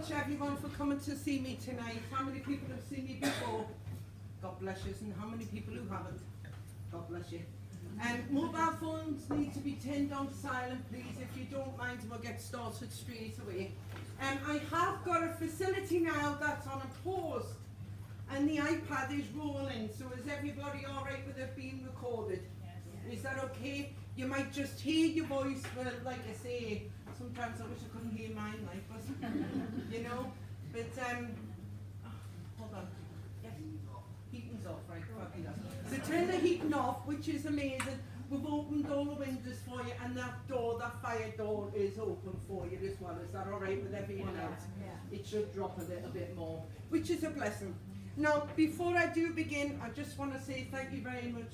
much everyone for coming to see me tonight. How many people have seen me before? God bless you. And how many people who haven't? God bless you. And mobile phones need to be turned on silent, please. If you don't mind, we'll get started straight away. I have got a facility now that's on a pause, and the iPad is rolling. So is everybody all right with it being recorded? Yes. Is that okay? You might just hear your voice, but like I say, sometimes I wish I couldn't hear mine, like, but you know. But hold on. Yes. Heating's off, right? So turn the heating off, which is amazing. We've opened all the windows for you, and that door, that fire door, is open for you as well. Is that all right with everyone else? Yeah. It should drop a little bit more, which is a blessing. Now, before I do begin, I just want to say thank you very much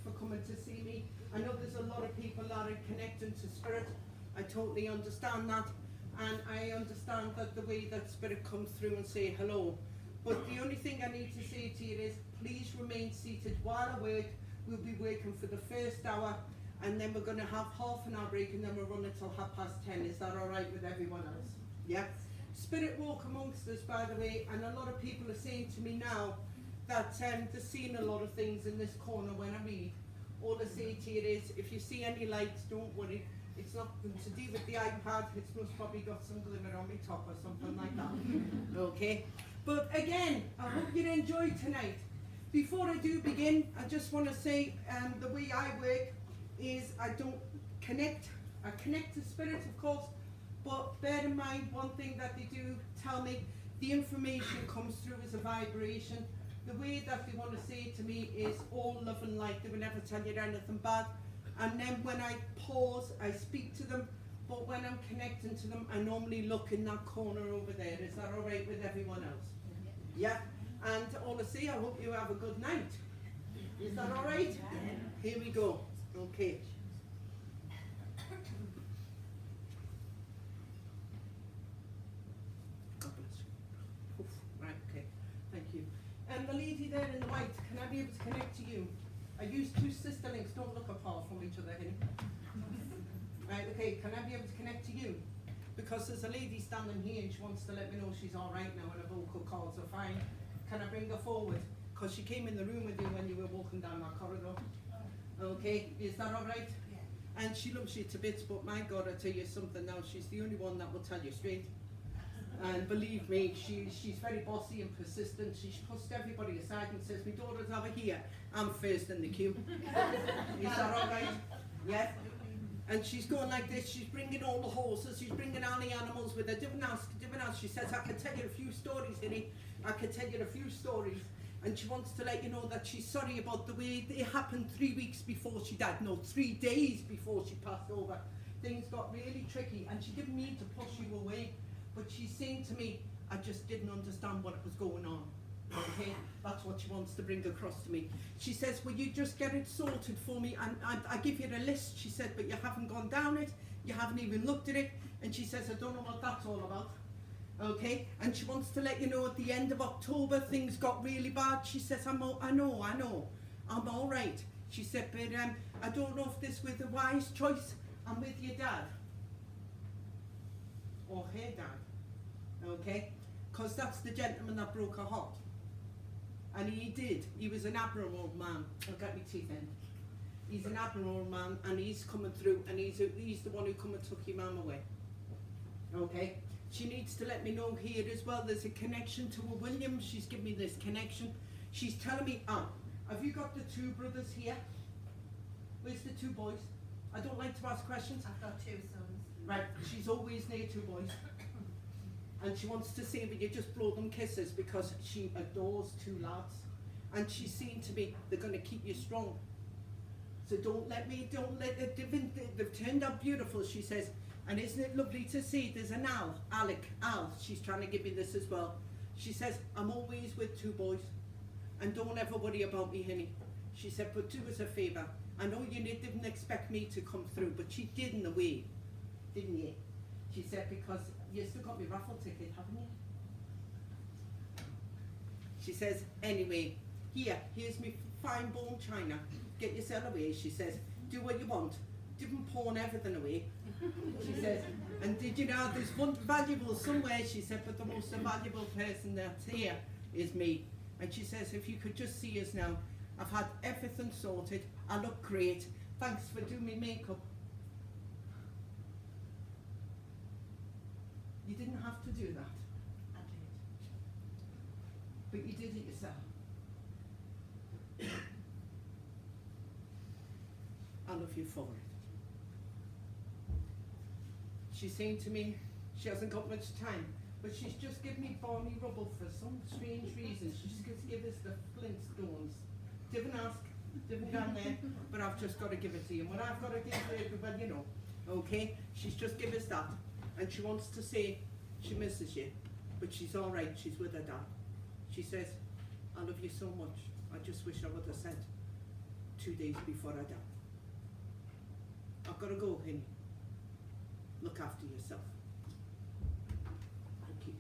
for coming to see me. I know there's a lot of people that are connecting to Spirit. I totally understand that, and I understand that the way that Spirit comes through and say hello. But the only thing I need to say to you is, please remain seated while I work. We'll be working for the first hour, and then we're going to have half an hour break, and then we'll run until 10:30. Is that all right with everyone else? Yeah? Spirit walk amongst us, by the way, and a lot of people are saying to me now that they're seeing a lot of things in this corner when I read. All I say to you is, if you see any lights, don't worry. It's nothing to do with the iPad. It's most probably got some glimmer on my top or something like that. Okay? But again, I hope you enjoy tonight. Before I do begin, I just want to say the way I work is I don't connect. I connect to Spirit, of course, but bear in mind one thing that they do tell me, the information comes through as a vibration. The way that they want to say it to me is all love and light. They will never tell you anything bad. And then when I pause, I speak to them. But when I'm connecting to them, I normally look in that corner over there. Is that all right with everyone else? Yeah? And all I say, I hope you have a good night. Is that all right? Here we go. Okay. God bless you. Oof. Right, okay. Thank you. And the lady there in the white, can I be able to connect to you? I use two sister links. Don't look apart from each other, honey. Right, okay. Can I be able to connect to you? Because there's a lady standing here and she wants to let me know she's all right now and her vocal cords are fine. Can I bring her forward? Because she came in the room with you when you were walking down that corridor. Okay, is that all right? Yeah. And she loves you to bits, but my God, I tell you something now, she's the only one that will tell you straight. And believe me, she's very bossy and persistent. She puts everybody aside and says, my daughter's over here. I'm first in the queue. Is that all right? Yeah? And she's going like this, she's bringing all the horses, she's bringing all the animals with her. Didn't ask. She says, I can tell you a few stories, honey. I can tell you a few stories. And she wants to let you know that she's sorry about the way it happened 3 weeks before she died. No, 3 days before she passed over. Things got really tricky, and she didn't mean to push you away. But she's saying to me, I just didn't understand what was going on. Okay, that's what she wants to bring across to me. She says, will you just get it sorted for me? And I give you the list, she said, but you haven't gone down it, you haven't even looked at it. And she says, I don't know what that's all about. Okay, and she wants to let you know at the end of October, things got really bad. She says, I know, I'm all right. She said, but I don't know if this was a wise choice. I'm with your dad. Or her dad. Okay, because that's the gentleman that broke her heart. And he did. He was an abnormal man. I'll get my teeth in. He's an abnormal man, and he's coming through, and he's the one who come and took your mum away. Okay? She needs to let me know here as well. There's a connection to a William. She's given me this connection. She's telling me, have you got the two brothers here? Where's the two boys? I don't like to ask questions. I've got two sons. Right, she's always near two boys. And she wants to say, but you just blow them kisses because she adores two lads. And she's saying to me, they're going to keep you strong. So don't let they've turned out beautiful, she says. And isn't it lovely to see, there's an Al, she's trying to give me this as well. She says, I'm always with two boys. And don't ever worry about me, honey. She said, but do us a favour. I know you didn't expect me to come through, but she did in a way, didn't you? She said, because you still got my raffle ticket, haven't you? She says, anyway, here's me fine bone china. Get yourself away, she says. Do what you want. didn't pawn everything away. She says, and did you know there's one valuable somewhere, she said, but the most valuable person that's here is me. And she says, if you could just see us now, I've had everything sorted, I look great, thanks for doing my makeup. You didn't have to do that. I did. But you did it yourself. I love you for it. She's saying to me, she hasn't got much time, but she's just given me Barney Rubble for some strange reason. She's just give us the Flintstones. Didn't ask, didn't down there, but I've just got to give it to you. And what I've got to give to everybody, you know, okay? She's just give us that, and she wants to say she misses you, but she's all right. She's with her dad. She says, I love you so much. I just wish I would have said 2 days before I died. I've got to go, honey. Look after yourself. Thank you.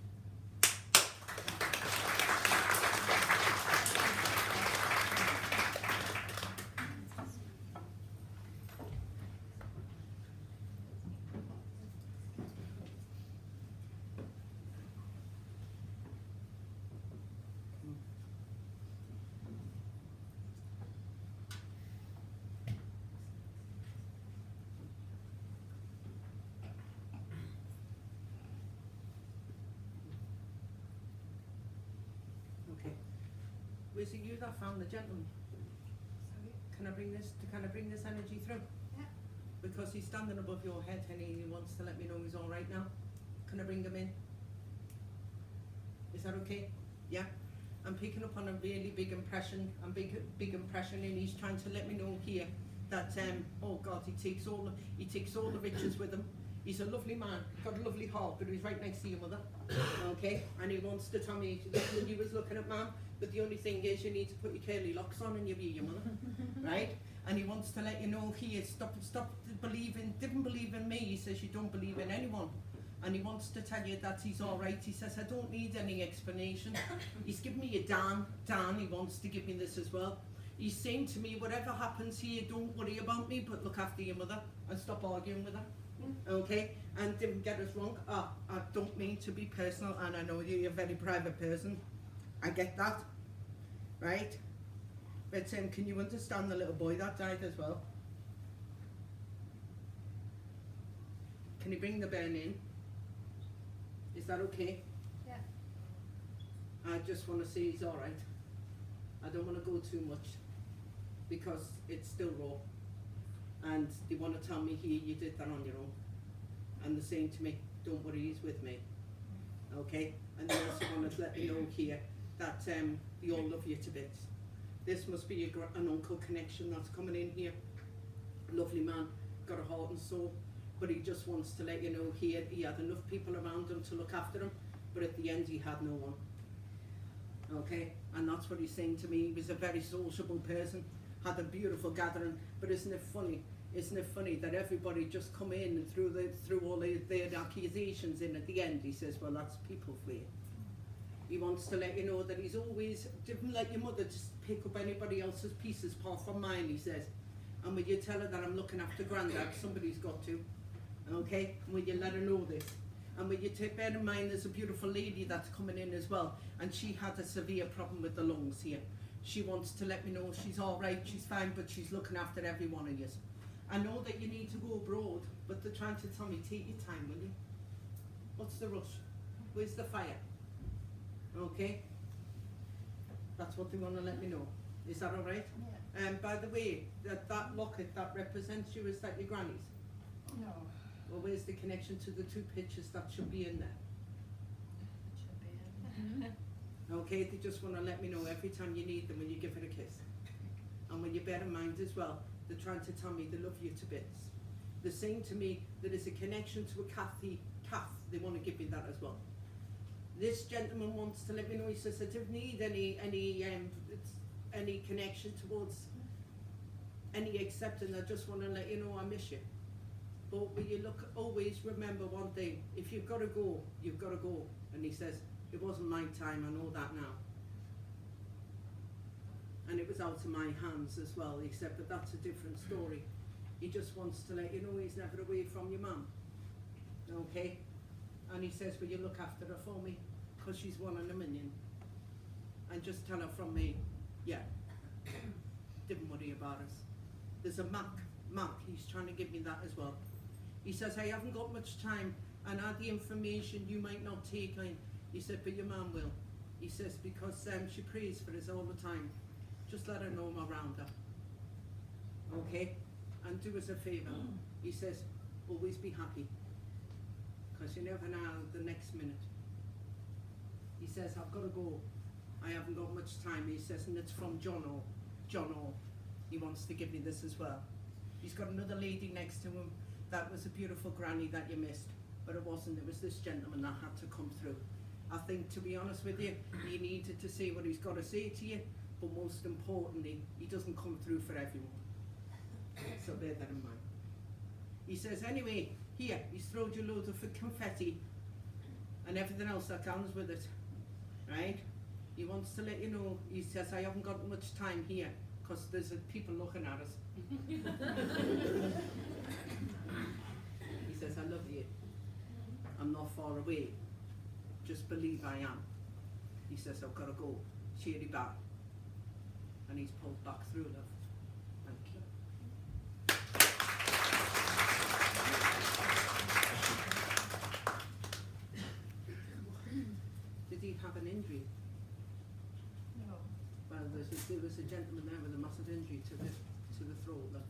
Okay. Was it you that found the gentleman? Sorry? Can I bring this energy through? Yeah. Because he's standing above your head, honey, and he wants to let me know he's all right now. Can I bring him in? Is that okay? Yeah? I'm picking up on a really big impression, big impression, and he's trying to let me know here that, oh God, he takes all the riches with him. He's a lovely man, got a lovely heart, but he's right next to your mother, okay? And he wants to tell me, when you was looking at Mum, but the only thing is you need to put your curly locks on and you'll be your mother, right? And he wants to let you know here, stop didn't believe in me. He says you don't believe in anyone. And he wants to tell you that he's all right. He says, I don't need any explanation. He's given me a Dan, he wants to give me this as well. He's saying to me, whatever happens here, don't worry about me, but look after your mother and stop arguing with her. Okay, and didn't get us wrong. I don't mean to be personal, and I know you're a very private person. I get that, right? But can you understand the little boy that died as well? Can you bring the bairn in? Is that okay? Yeah. I just want to say he's all right. I don't want to go too much because it's still raw. And they want to tell me here you did that on your own. And they're saying to me, don't worry, he's with me. Okay? And they also want to let me know here that they all love you to bits. This must be an uncle connection that's coming in here. Lovely man, got a heart and soul. But he just wants to let you know here he had enough people around him to look after him. But at the end he had no one. Okay? And that's what he's saying to me. He was a very sociable person. Had a beautiful gathering, but isn't it funny that everybody just come in and threw all their accusations in at the end? He says, well, that's people for you. He wants to let you know that he's always, didn't let your mother just pick up anybody else's pieces apart from mine, he says. And when you tell her that I'm looking after Grandad, somebody's got to, okay? And when you let her know this. And when you bear in mind there's a beautiful lady that's coming in as well, and she had a severe problem with the lungs here. She wants to let me know she's all right, she's fine, but she's looking after every one of you. I know that you need to go abroad, but they're trying to tell me, take your time, will you? What's the rush? Where's the fire? Okay? That's what they want to let me know. Is that all right? Yeah. By the way, that locket that represents you, is that your granny's? No. Well, where's the connection to the two pictures that should be in there? It should be in. Okay, they just want to let me know every time you need them when you give her a kiss. And when you bear in mind as well, they're trying to tell me they love you to bits. They're saying to me that there's a connection to a Kath, they want to give me that as well. This gentleman wants to let me know, he says, I don't need any connection towards any acceptance. I just want to let you know I miss you. But when you look, always remember one thing, if you've got to go, you've got to go. And he says, it wasn't my time, I know that now. And it was out of my hands as well, except that that's a different story. he just wants to let you know he's never away from your mum. Okay? And he says, will you look after her for me? Because she's one in a million. And just tell her from me, yeah, didn't worry about us. There's a Mark, he's trying to give me that as well. He says, I haven't got much time, and add the information you might not take in. He said, but your mum will. He says, because she prays for us all the time. Just let her know I'm around her. Okay? And do us a favour. He says, always be happy. Because you never know the next minute. He says, I've got to go. I haven't got much time. He says, and it's from John O. John O. He wants to give me this as well. He's got another lady next to him. That was a beautiful granny that you missed. But it wasn't. It was this gentleman that had to come through. I think, to be honest with you, he needed to say what he's got to say to you. But most importantly, he doesn't come through for everyone. So bear that in mind. He says, anyway, here, he's thrown you loads of confetti and everything else that comes with it, right? He wants to let you know, he says, I haven't got much time here because there's people looking at us. He says, I love you. I'm not far away. Just believe I am. He says, I've got to go. Cheer you back. And he's pulled back through, love. Thank you. Did he have an injury? No. Well, there was a gentleman there with a massive injury to the throat, love.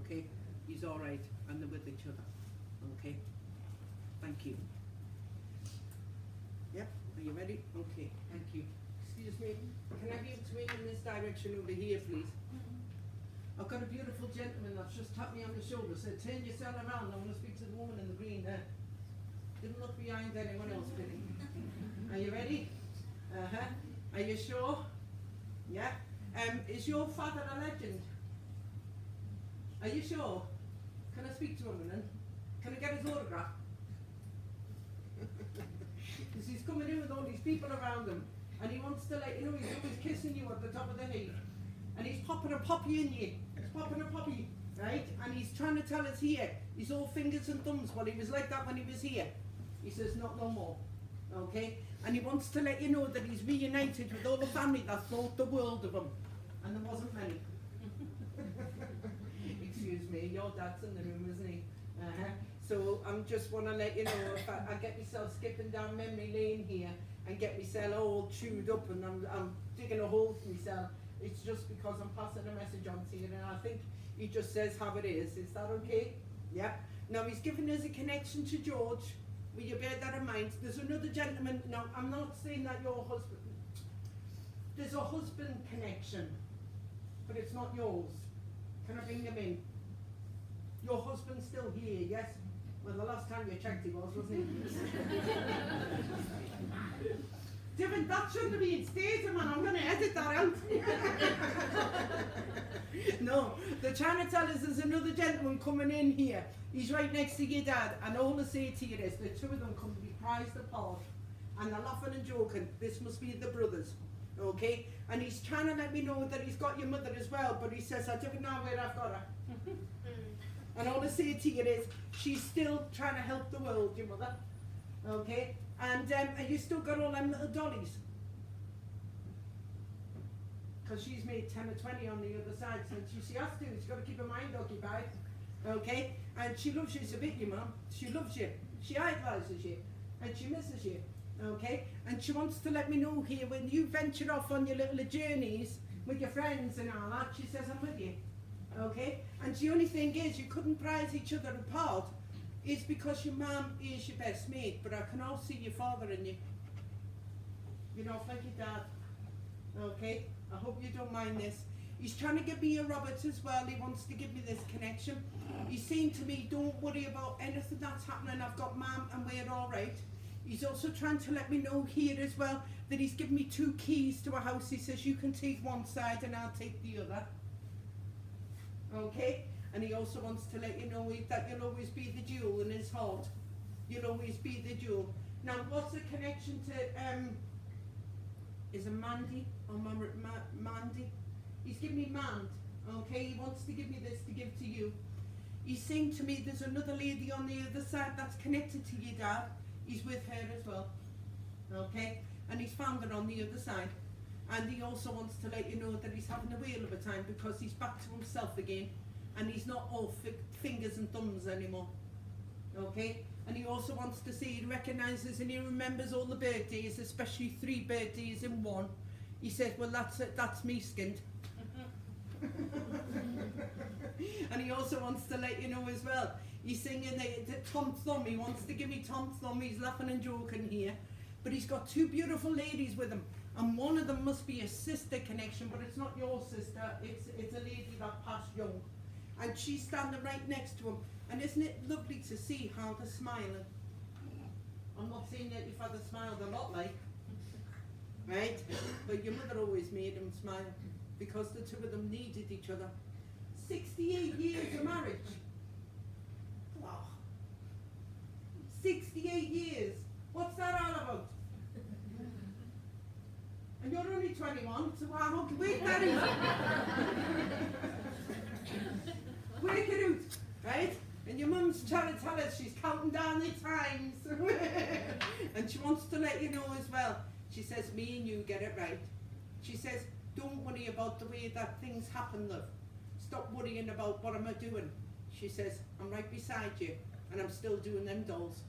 Okay? He's all right, and they're with each other. Okay? Thank you. Yep, are you ready? Okay, thank you. Excuse me, can I be between in this direction over here, please? I've got a beautiful gentleman that's just tapped me on the shoulder, said, turn yourself around, I want to speak to the woman in the green there. Didn't look behind anyone else, did he? Are you ready? Uh-huh. Are you sure? Yeah? Is your father a legend? Are you sure? Can I speak to him then? Can I get his autograph? Because he's coming in with all these people around him, and he wants to let you know he's always kissing you at the top of the head. And he's popping a poppy in you. He's popping a poppy, right? And he's trying to tell us here, he's all fingers and thumbs. Well, he was like that when he was here. He says, not no more. Okay? And he wants to let you know that he's reunited with all the family that thought the world of him. And there wasn't many. Excuse me, your dad's in the room, isn't he? Uh-huh. So I'm just want to let you know, if I get myself skipping down memory lane here and get myself all chewed up and I'm digging a hole for myself, it's just because I'm passing a message on to you, and I think he just says how it is. Is that okay? Yeah. Now he's given us a connection to George. Will you bear that in mind? There's another gentleman. Now I'm not saying that your husband. There's a husband connection, but it's not yours. Can I bring him in? Your husband's still here, yes? Well, the last time you checked he was, wasn't he? Different, that shouldn't have been staged, man. I'm going to edit that out. No, they're trying to tell us there's another gentleman coming in here. He's right next to your dad, and all I say to you is the two of them come to be prized apart, and they're laughing and joking. This must be the brothers, okay? And he's trying to let me know that he's got your mother as well, but he says, I don't know where I've got her. And all I say to you is, she's still trying to help the world, your mother, okay? And you still got all them little dollies? Because she's made 10 or 20 on the other side, so she has to. She's got to keep her mind occupied, okay? And she loves you a bit, your mum. She loves you. She idolises you. And she misses you, okay? And she wants to let me know here, when you venture off on your little journeys with your friends and all that, she says, I'm with you, okay? And the only thing is, you couldn't prize each other apart. It's because your mum is your best mate, but I can also see your father in you. You're not like your dad, okay? I hope you don't mind this. He's trying to give me a Robert as well. He wants to give me this connection. He's saying to me, don't worry about anything that's happening. I've got mum and we're all right. He's also trying to let me know here as well that he's given me 2 keys to a house. He says, you can take one side and I'll take the other. Okay? And he also wants to let you know that you'll always be the jewel in his heart. You'll always be the jewel. Now, what's the connection to, is it Mandy or Mandy? He's giving me Mand, okay? He wants to give me this to give to you. He's saying to me, there's another lady on the other side that's connected to your dad. He's with her as well. Okay? And he's found her on the other side. And he also wants to let you know that he's having a whale of a time because he's back to himself again. And he's not all fingers and thumbs anymore. Okay? And he also wants to say he recognises and he remembers all the birthdays, especially 3 birthdays in one. He said, well, that's me skinned. And he also wants to let you know as well, he's singing the Tom Thumb. He wants to give me Tom Thumb. He's laughing and joking here. But he's got 2 beautiful ladies with him. And one of them must be a sister connection, but it's not your sister. It's a lady that passed young. And she's standing right next to him. And isn't it lovely to see how they're smiling? I'm not saying that your father smiled a lot like, right? But your mother always made him smile because the 2 of them needed each other. 68 years of marriage. Wow. 68 years. What's that all about? And you're only 21, so how can we work that out? Work it out, right? And your mum's trying to tell us she's counting down the times. And she wants to let you know as well. She says, me and you get it right. She says, don't worry about the way that things happen, love. Stop worrying about what am I doing. She says, I'm right beside you and I'm still doing them dolls.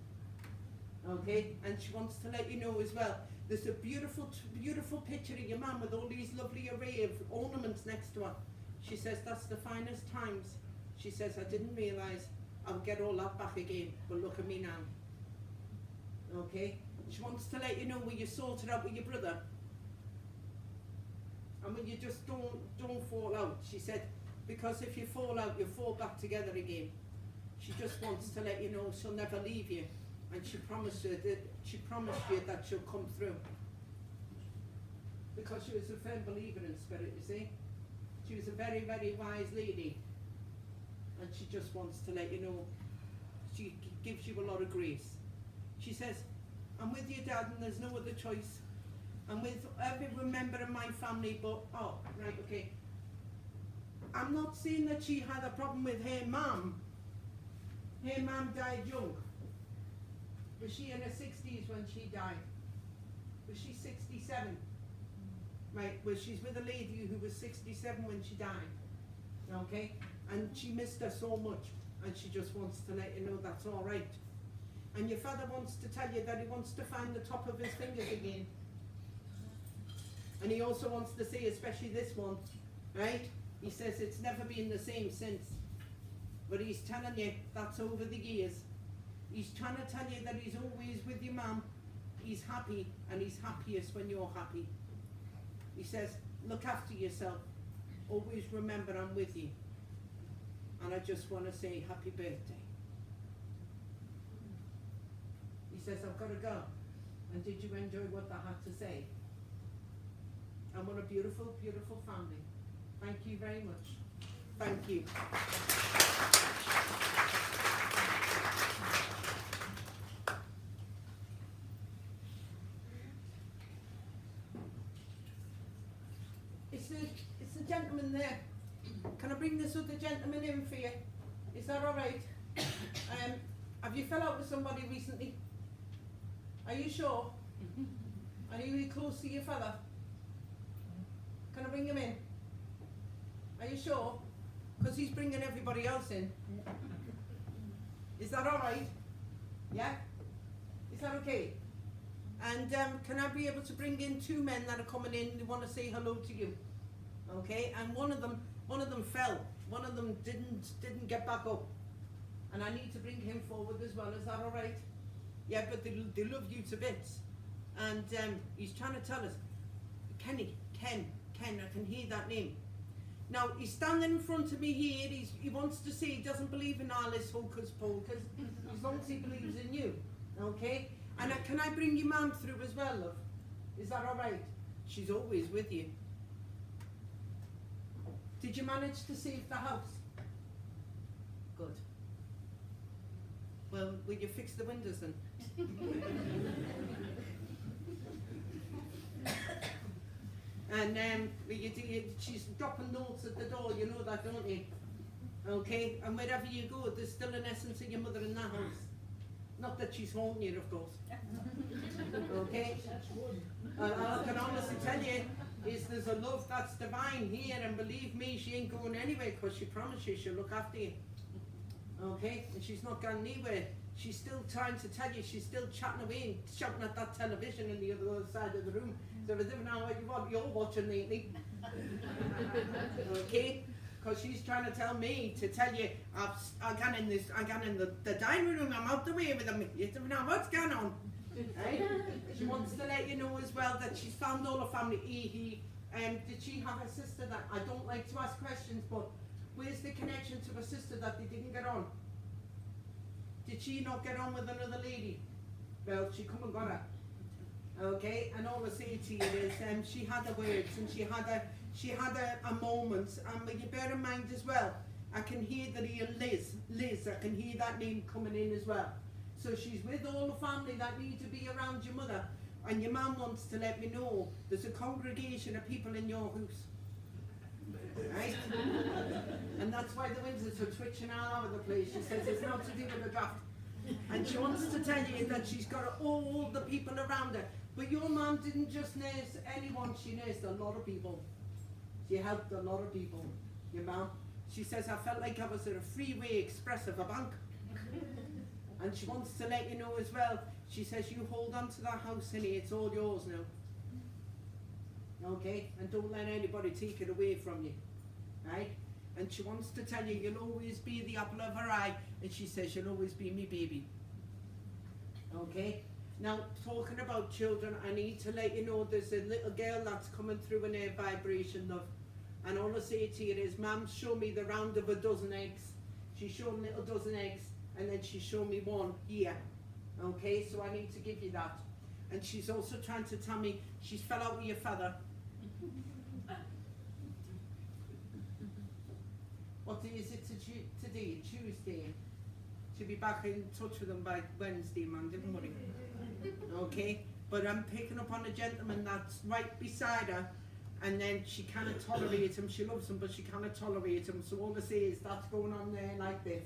Okay? And she wants to let you know as well, there's a beautiful, beautiful picture of your mum with all these lovely array of ornaments next to her. She says, that's the finest times. She says, I didn't realise I'll get all that back again, but look at me now. Okay? She wants to let you know when you sorted out with your brother. And when you just don't fall out. She said, because if you fall out, you fall back together again. She just wants to let you know she'll never leave you. And she promised you that she'll come through. Because she was a firm believer in spirit, you see. She was a very, very wise lady. And she just wants to let you know, she gives you a lot of grace. She says, I'm with your dad and there's no other choice. I'm with every member of my family, but, oh, right, okay. I'm not saying that she had a problem with her mum. Her mum died young. Was she in her 60s when she died? Was she 67? Right, well, she's with a lady who was 67 when she died. Okay? And she missed her so much, and she just wants to let you know that's all right. And your father wants to tell you that he wants to find the top of his fingers again. And he also wants to say, especially this one, right? He says it's never been the same since. But he's telling you that's over the years. He's trying to tell you that he's always with your mum. He's happy, and he's happiest when you're happy. He says, look after yourself. Always remember I'm with you. And I just want to say happy birthday. He says, I've got to go. And did you enjoy what I had to say? And what a beautiful, beautiful family. Thank you very much. Thank you. It's the gentleman there. Can I bring this other gentleman in for you? Is that all right? Have you fell out with somebody recently? Are you sure? Are you really close to your father? Can I bring him in? Are you sure? Because he's bringing everybody else in. Is that all right? Yeah? Is that okay? And can I be able to bring in 2 men that are coming in who want to say hello to you? Okay? And one of them fell. One of them didn't get back up. And I need to bring him forward as well. Is that all right? Yeah, but they love you to bits. And he's trying to tell us, Ken, I can hear that name. Now, he's standing in front of me here. He wants to say he doesn't believe in all this hocus pocus, as long as he believes in you. Okay? And can I bring your mum through as well, love? Is that all right? She's always with you. Did you manage to save the house? Good. Well, will you fix the windows then? And she's dropping notes at the door, you know that, don't you? Okay? And wherever you go, there's still an essence of your mother in that house. Not that she's haunting you, of course. Okay? And I can honestly tell you, is there's a love that's divine here, and believe me, she ain't going anywhere, because she promised you she'll look after you. Okay? And she's not going anywhere. She's still trying to tell you, she's still chatting away and shouting at that television on the other side of the room. So I don't know what you're watching lately. Okay? Because she's trying to tell me to tell you, I got in the dining room, I'm out the way with them. You don't know what's going on. Right? She wants to let you know as well that she's found all her family. Did she have a sister that, I don't like to ask questions, but where's the connection to her sister that they didn't get on? Did she not get on with another lady? Well, she come and got her. Okay, and all I say to you is, she had her words, and she had a moment, and you bear in mind as well, I can hear the real Liz, I can hear that name coming in as well. So she's with all the family that need to be around your mother, and your mum wants to let me know there's a congregation of people in your house. Right? And that's why the Windsors are twitching all over the place. She says it's not to do with the draft. And she wants to tell you that she's got all the people around her. But your mum didn't just nurse anyone, she nursed a lot of people. She helped a lot of people, your mum. She says, I felt like I was at a Freeway Express of a bank. And she wants to let you know as well, she says, you hold on to that house, honey, it's all yours now. Okay? And don't let anybody take it away from you. Right? And she wants to tell you, you'll always be the apple of her eye. And she says, you'll always be me baby. Okay? Now, talking about children, I need to let you know there's a little girl that's coming through in her vibration, love. And all I say to you is, Mum showed me the round of a dozen eggs. She showed me a little dozen eggs, and then she showed me one here. Okay, so I need to give you that. And she's also trying to tell me she's fell out with your father. What day is it today? Tuesday. She'll be back in touch with them by Wednesday, man, don't worry. Okay, but I'm picking up on a gentleman that's right beside her, and then she cannot tolerate him. She loves him, but she cannot tolerate him. So all I say is that's going on there like this,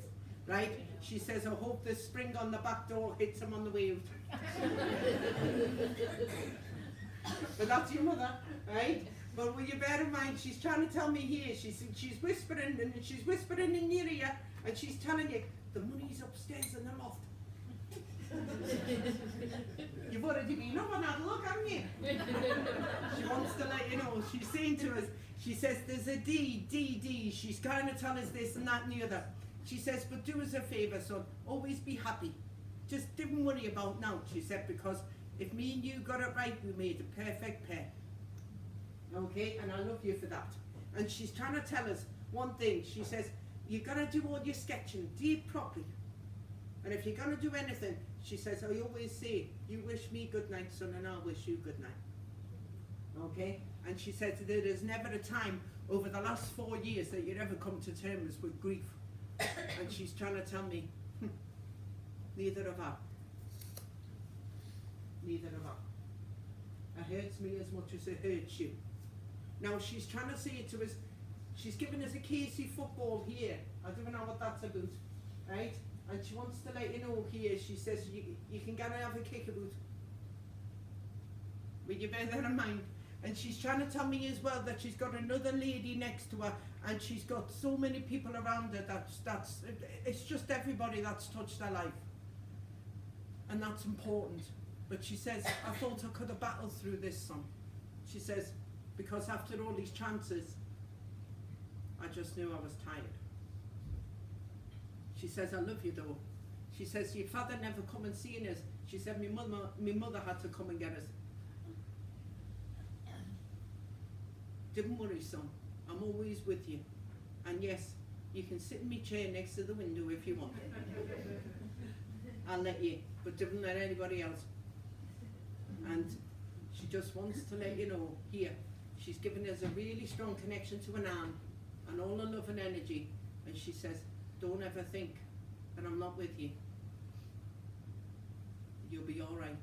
right? She says, I hope the spring on the back door hits him on the way out. But that's your mother, right? But will you bear in mind, she's trying to tell me here, she's whispering, and she's whispering in your ear, and she's telling you, the money's upstairs in the loft. You've already been up and had a look, haven't you? She wants to let you know, she's saying to us, she says there's a D, she's kind of telling us this and that and the other. She says, but do us a favour, son, always be happy. Just don't worry about now, she said, because if me and you got it right, we made a perfect pair. Okay, and I love you for that. And she's trying to tell us one thing, she says, you got to do all your sketching, do it properly. And if you're going to do anything, she says, I always say, you wish me good night, son, and I'll wish you good night. Okay? And she said, there is never a time over the last 4 years that you'd ever come to terms with grief. And she's trying to tell me, neither have I. Neither have I. It hurts me as much as it hurts you. Now she's trying to say it to us, she's giving us a Casey football here. I don't know what that's about, right? And she wants to let you know here, she says, you can get have a kick about. Will you bear that in mind? And she's trying to tell me as well that she's got another lady next to her, and she's got so many people around her it's just everybody that's touched her life. And that's important. But she says, I thought I could have battled through this, son. She says, because after all these chances, I just knew I was tired. She says, I love you though. She says, your father never come and seen us. She said, my mother had to come and get us. Don't worry, son. I'm always with you. And yes, you can sit in my chair next to the window if you want. I'll let you, but don't let anybody else. And she just wants to let you know, here, she's given us a really strong connection to an aunt and all her love and energy. And she says, don't ever think that I'm not with you. You'll be all right.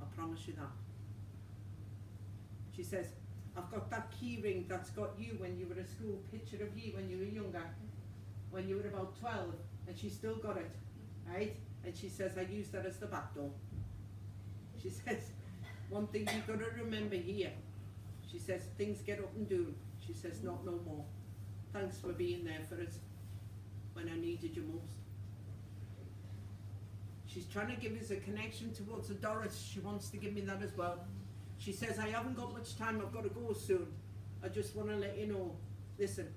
I promise you that. She says, I've got that key ring that's got you when you were at school, picture of you when you were younger. when you were about 12, and she still got it, right? And she says, I used that as the back door. She says, one thing you've got to remember here, she says, things get up and down. She says, not no more. Thanks for being there for us when I needed you most. She's trying to give us a connection towards the Doris. She wants to give me that as well. She says, I haven't got much time, I've got to go soon. I just want to let you know, listen,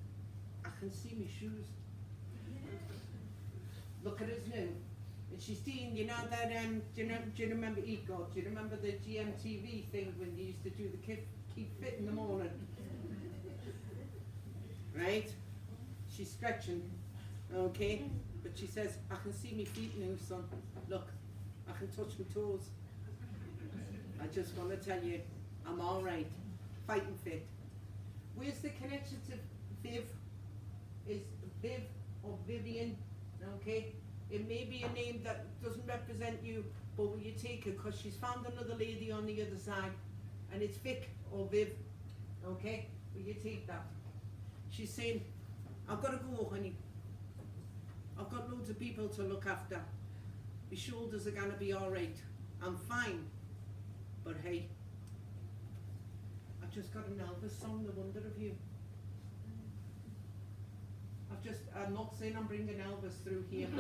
I can see my shoes. Look at us now. And she's seen, you know that, do you remember Ego? Do you remember the GMTV thing when they used to do the keep fit in the morning? Right? She's stretching, okay? But she says, I can see my feet now, son. Look, I can touch my toes. I just want to tell you, I'm all right, fighting fit. Where's the connection to Viv? Is Viv or Vivian, okay? It may be a name that doesn't represent you, but will you take it? Because she's found another lady on the other side, and it's Vic or Viv, okay? Will you take that? She's saying, I've got to go, honey. I've got loads of people to look after. My shoulders are gonna be all right. I'm fine, but hey, I've just got an Elvis song, The Wonder of You. I'm not saying I'm bringing Elvis through here. If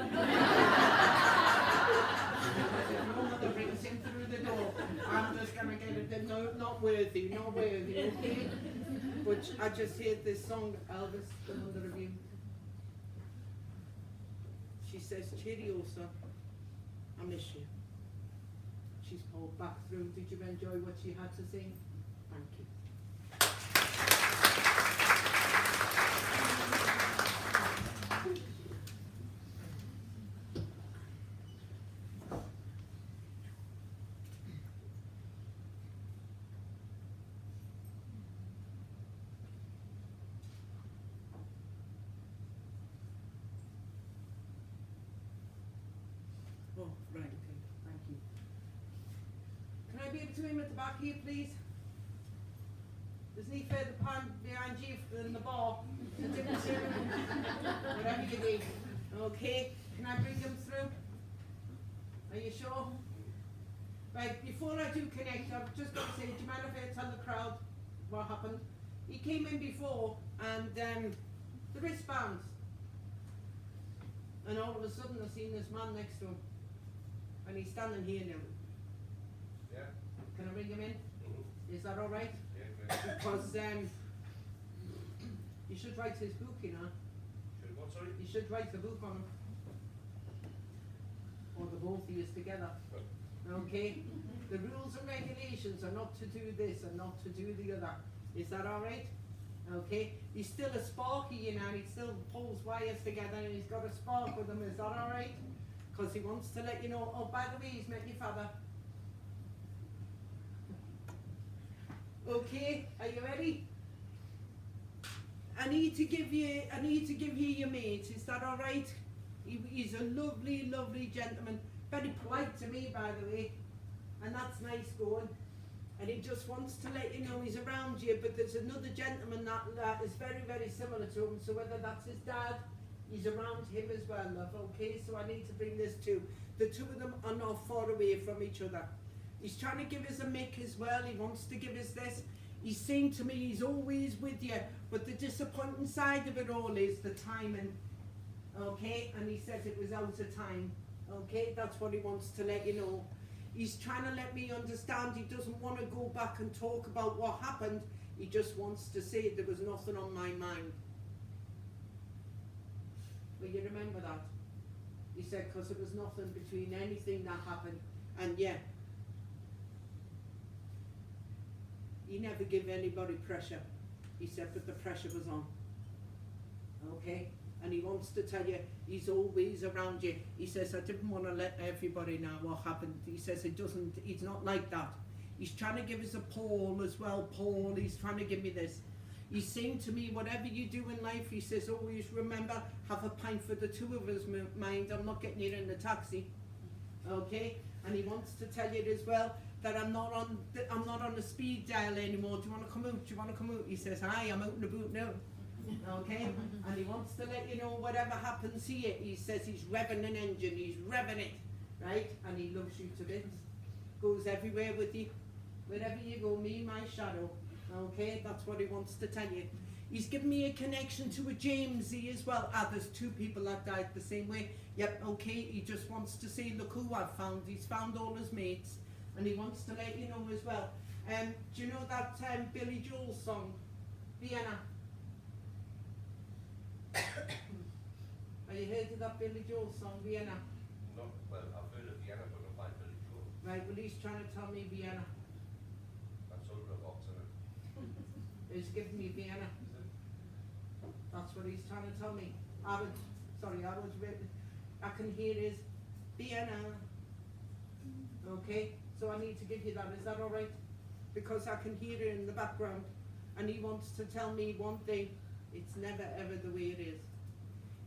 your mother brings him through the door, I'm just gonna get it, no, not worthy, okay? But I just heard this song, Elvis, The Wonder of You. She says, cheerio, son, I miss you. She's pulled back through. Did you enjoy what she had to sing? Thank you. Oh, right, okay, thank you. Can I be able to aim at the back here, please? There's no further pan behind you than the bar. Whatever you need. Okay, can I bring them through? Are you sure? Right, before I do connect, I've just got to say, do you mind if I tell the crowd what happened? He came in before, and the wristbands. And all of a sudden I seen this man next to him. And he's standing here now. Yeah. Can I bring him in? Mm-hmm. Is that all right? Yeah, okay. Because you should write his book, you know. Should what, sorry? You should write the book on him. Or the both of you together. Okay? The rules and regulations are not to do this and not to do the other. Is that all right? Okay? He's still a sparky, you know, and he still pulls wires together and he's got a spark with him. Is that all right? Because he wants to let you know, oh, by the way, he's met your father. Okay, are you ready? I need to give you your mate. Is that all right? He's a lovely, lovely gentleman. Very polite to me, by the way. And that's nice going. And he just wants to let you know he's around you, but there's another gentleman that is very, very similar to him. So whether that's his dad, he's around him as well, love. Okay, so I need to bring this too. The two of them are not far away from each other. He's trying to give us a mick as well. He wants to give us this. He's saying to me he's always with you, but the disappointing side of it all is the timing. Okay, and he says it was out of time. Okay, that's what he wants to let you know. He's trying to let me understand he doesn't want to go back and talk about what happened. He just wants to say there was nothing on my mind. Will you remember that? He said, because there was nothing between anything that happened. And yeah, he never gave anybody pressure. He said, but the pressure was on. Okay? And he wants to tell you he's always around you. He says, I didn't want to let everybody know what happened. He says he's not like that. He's trying to give us a Paul as well. Paul, he's trying to give me this. He's saying to me, whatever you do in life, he says, always remember, have a pint for the two of us, mind. I'm not getting you in the taxi. Okay? And he wants to tell you as well that I'm not on the speed dial anymore. Do you want to come out? Do you want to come out? He says, hi, I'm out and about now. Okay? And he wants to let you know whatever happens here, he says he's revving an engine, he's revving it, right? And he loves you to bits. Goes everywhere with you. Wherever you go, me, my shadow. Okay? That's what he wants to tell you. He's given me a connection to a Jamesy as well. Ah, there's 2 people that died the same way. Yep, okay, he just wants to say, look who I've found. He's found all his mates. And he wants to let you know as well. Do you know that Billy Joel song, Vienna? Have you heard of that Billy Joel song, Vienna? No, well, I've heard of Vienna, but not by Billy Joel. Right, well he's trying to tell me Vienna. That's all the box in it. He's giving me Vienna. Is it? That's what he's trying to tell me. I can hear his Vienna. Okay, so I need to give you that. Is that all right? Because I can hear it in the background, and he wants to tell me one thing: it's never ever the way it is.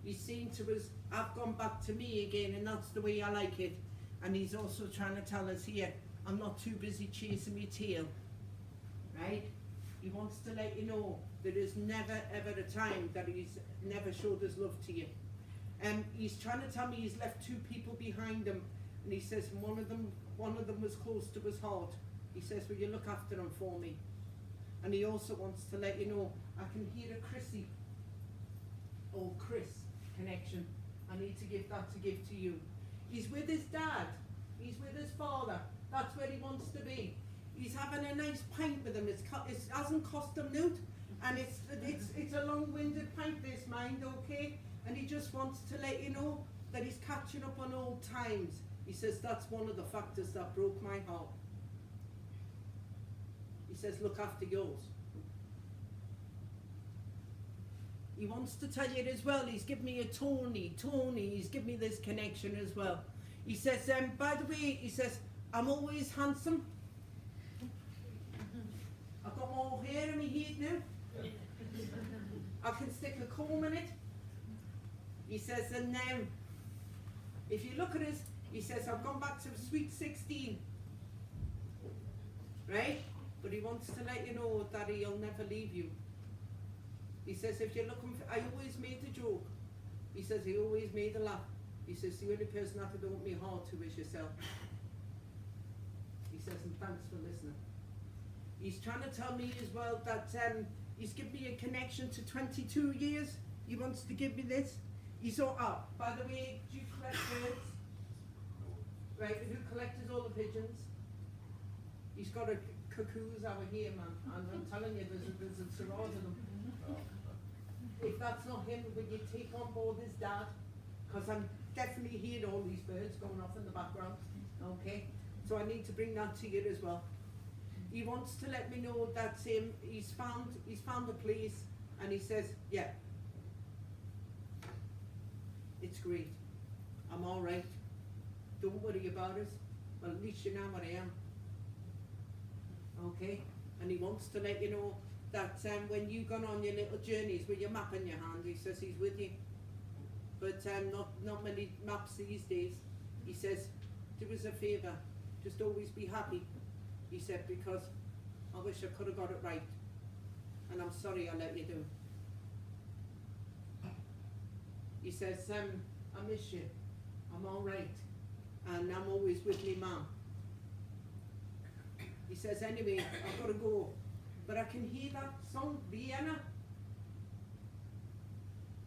He's saying to us, I've gone back to me again, and that's the way I like it. And he's also trying to tell us here, I'm not too busy chasing my tail. Right? He wants to let you know there is never ever a time that he's never showed his love to you. He's trying to tell me he's left 2 people behind him, and he says one of them was close to his heart. He says, will you look after him for me? And he also wants to let you know, I can hear a Chrissy, or Chris connection. I need to give that to you. He's with his dad. He's with his father. That's where he wants to be. He's having a nice pint with him. It hasn't cost him note, and it's a long-winded pint, this mind, okay? And he just wants to let you know that he's catching up on old times. He says that's one of the factors that broke my heart. He says look after yours. He wants to tell you it as well. He's given me a Tony. He's given me this connection as well. He says, by the way, he says, I'm always handsome. I've got more hair in my head now. I can stick a comb in it. He says, and if you look at us, he says, I've gone back to sweet 16. Right? But he wants to let you know that he'll never leave you. He says, if you're looking for, I always made a joke. He says, he always made a laugh. He says, the only person that I don't my heart to is yourself. He says, and thanks for listening. He's trying to tell me as well that he's given me a connection to 22 years. He wants to give me this. He's all up. By the way, do you collect birds? Right, who collected all the pigeons? He's got a cuckoos over here, man. And I'm telling you, there's a surround of them. If that's not him, would you take on board his dad? Because I'm definitely hearing all these birds going off in the background. Okay? So I need to bring that to you as well. He wants to let me know that he's found a place, and he says, yeah, it's great. I'm all right. Don't worry about us. Well, at least you know what I am. Okay? And he wants to let you know that when you've gone on your little journeys with your map in your hand, he says he's with you. But not many maps these days. He says, do us a favour, just always be happy. He said, because I wish I could have got it right. And I'm sorry I let you do. He says, I miss you. I'm all right. And I'm always with me mum. He says, anyway, I've got to go. But I can hear that song, Vienna.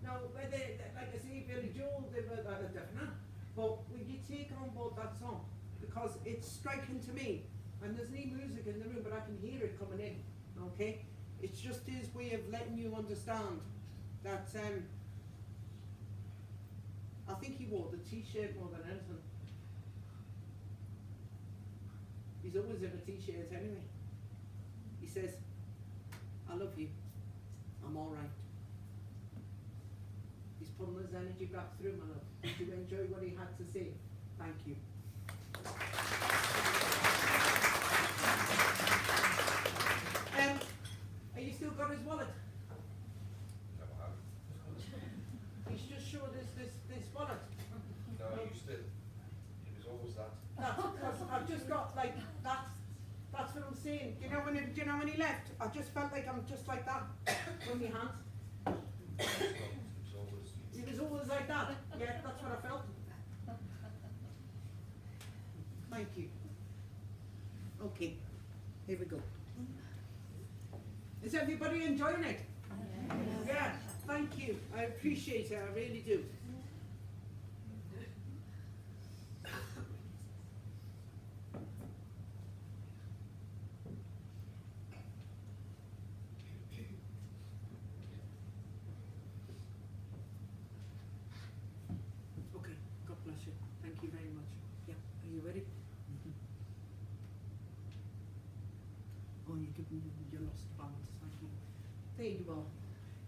Now, whether, like I say, Billy Joel, they were different. But will you take on board that song? Because it's striking to me. And there's no music in the room, but I can hear it coming in. Okay? It's just his way of letting you understand that I think he wore the t-shirt more than anything. He's always in a t-shirt anyway. He says, I love you. I'm all right. He's putting his energy back through, my love. Did you enjoy what he had to say? Thank you. Have you still got his wallet? Never have. He's just showed us this wallet. No, you still. It was always that. That's because I've just got like that's what I'm saying. Do you know when he left? I just felt like I'm just like that with my hands. It's always. It was always like that. Yeah, that's what I felt. Thank you. Okay, here we go. Is everybody enjoying it? Yeah, thank you. I appreciate it, I really do. Okay, God bless you. Thank you very much. Yeah, are you ready? Oh, you lost balance, thank you. There you are.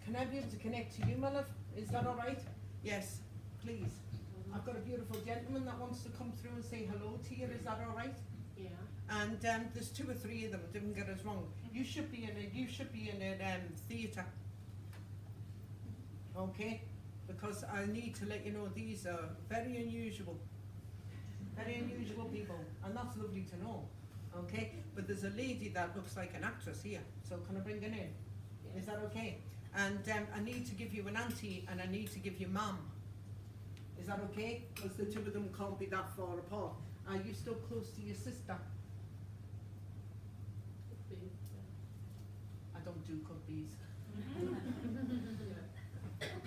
Can I be able to connect to you, my love? Is that all right? Yes, please. I've got a beautiful gentleman that wants to come through and say hello to you. Is that all right? Yeah. And there's 2 or 3 of them. Didn't get us wrong. You should be in a theatre. Okay? Because I need to let you know these are very unusual people, and that's lovely to know. Okay? But there's a lady that looks like an actress here. So can I bring her in? Is that okay? And I need to give you an auntie and I need to give you mum. Is that okay? Because the 2 of them can't be that far apart. Are you still close to your sister? I don't do cookies.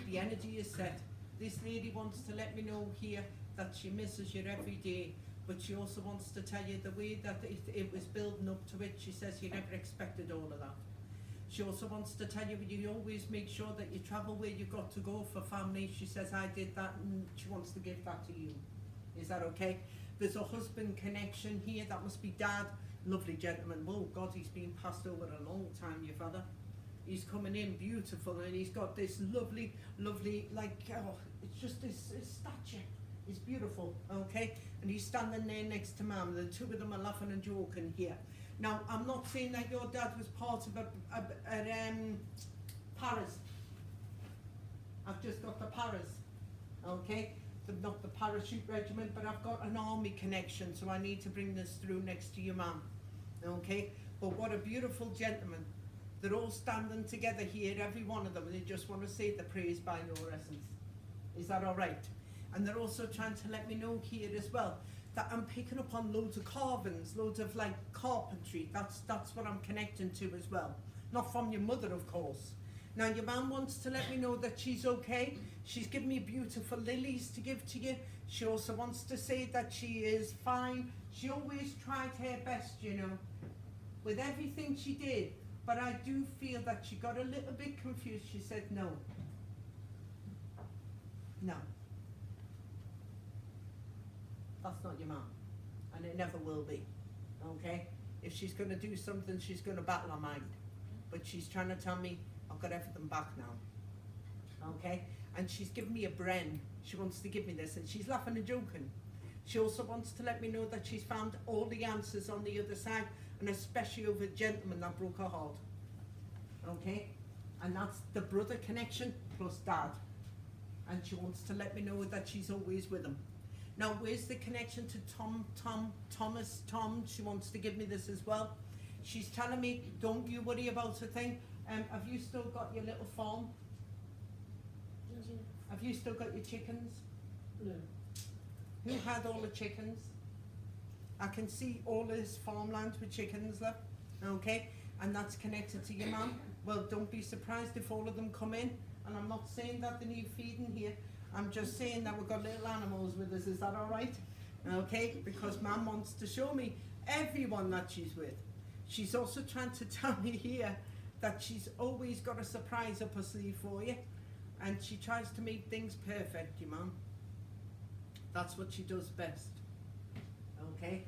The energy is set. This lady wants to let me know here that she misses you every day, but she also wants to tell you the way that it was building up to it. She says you never expected all of that. She also wants to tell you you always make sure that you travel where you've got to go for family. She says I did that and she wants to give that to you. Is that okay? There's a husband connection here. That must be Dad. Lovely gentleman. Oh God, he's been passed over a long time, your father. He's coming in beautiful and he's got this lovely, like, oh, it's just his stature. It's beautiful, okay? And he's standing there next to Mum. The 2 of them are laughing and joking here. Now, I'm not saying that your dad was part of Paras. I've just got the Paras, okay? Not the parachute regiment, but I've got an army connection, so I need to bring this through next to your mum, okay? But what a beautiful gentleman. They're all standing together here, every one of them, and they just want to say the praise by your essence. Is that all right? And they're also trying to let me know here as well that I'm picking up on loads of carvings, loads of like carpentry. That's what I'm connecting to as well. Not from your mother, of course. Now your mum wants to let me know that she's okay. She's given me beautiful lilies to give to you. She also wants to say that she is fine. She always tried her best, you know, with everything she did. But I do feel that she got a little bit confused. She said no. No. That's not your mum, and it never will be, okay? If she's going to do something, she's going to battle her mind, but she's trying to tell me I've got everything back now, okay? And she's given me a Bren. She wants to give me this, and she's laughing and joking. She also wants to let me know that she's found all the answers on the other side, and especially over a gentleman that broke her heart, okay? And that's the brother connection plus Dad, and she wants to let me know that she's always with him. Now, where's the connection to Thomas? She wants to give me this as well. She's telling me, don't you worry about a thing. Have you still got your little farm? Have you still got your chickens? No. Who had all the chickens? I can see all this farmland with chickens left, okay? And that's connected to your mum. Well, don't be surprised if all of them come in. And I'm not saying that they need feeding here. I'm just saying that we've got little animals with us. Is that all right? Okay? Because Mum wants to show me everyone that she's with. She's also trying to tell me here that she's always got a surprise up her sleeve for you. And she tries to make things perfect, your Mum. That's what she does best. Okay?